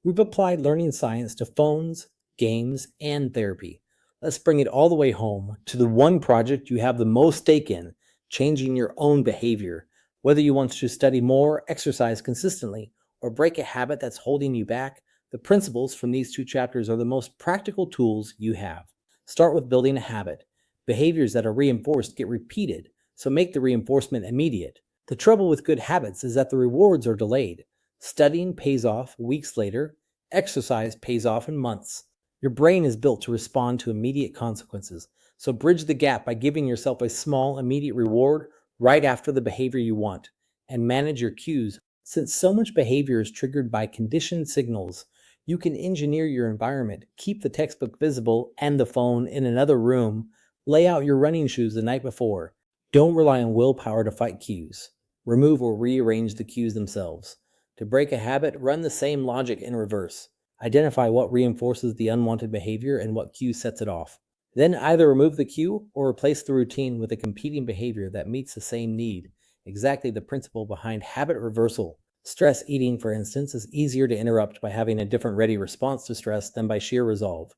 We've applied learning science to phones, games, and therapy. Let's bring it all the way home to the one project you have the most stake in, changing your own behavior. Whether you want to study more, exercise consistently, or break a habit that's holding you back, the principles from these two chapters are the most practical tools you have. Start with building a habit. Behaviors that are reinforced get repeated, so make the reinforcement immediate. The trouble with good habits is that the rewards are delayed. Studying pays off weeks later, exercise pays off in months. Your brain is built to respond to immediate consequences, so bridge the gap by giving yourself a small, immediate reward right after the behavior you want, and manage your cues. Since so much behavior is triggered by conditioned signals, you can engineer your environment, keep the textbook visible and the phone in another room, lay out your running shoes the night before. Don't rely on willpower to fight cues. Remove or rearrange the cues themselves. To break a habit, run the same logic in reverse. Identify what reinforces the unwanted behavior and what cue sets it off. Then either remove the cue or replace the routine with a competing behavior that meets the same need. Exactly the principle behind habit reversal. Stress eating, for instance, is easier to interrupt by having a different ready response to stress than by sheer resolve.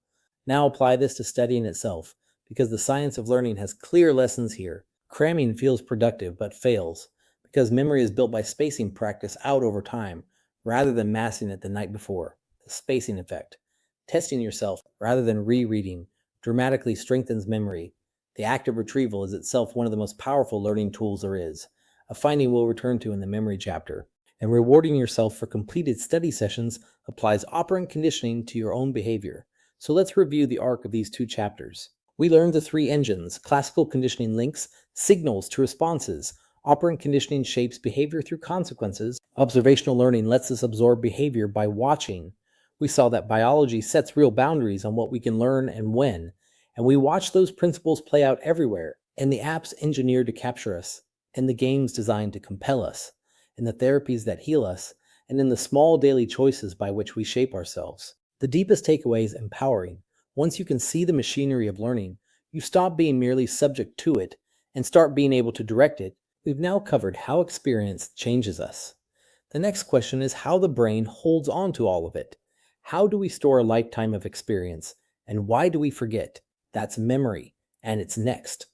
Now apply this to studying itself, because the science of learning has clear lessons here. Cramming feels productive but fails, because memory is built by spacing practice out over time, rather than massing it the night before. The spacing effect. Testing yourself, rather than rereading, dramatically strengthens memory. The act of retrieval is itself one of the most powerful learning tools there is, a finding we'll return to in the memory chapter. And rewarding yourself for completed study sessions applies operant conditioning to your own behavior. So let's review the arc of these two chapters. We learned the three engines: classical conditioning links signals to responses. Operant conditioning shapes behavior through consequences. Observational learning lets us absorb behavior by watching. We saw that biology sets real boundaries on what we can learn and when, and we watch those principles play out everywhere, in the apps engineered to capture us, in the games designed to compel us, in the therapies that heal us, and in the small daily choices by which we shape ourselves. The deepest takeaway is empowering. Once you can see the machinery of learning, you stop being merely subject to it and start being able to direct it. We've now covered how experience changes us. The next question is how the brain holds on to all of it. How do we store a lifetime of experience, and why do we forget? That's memory, and it's next.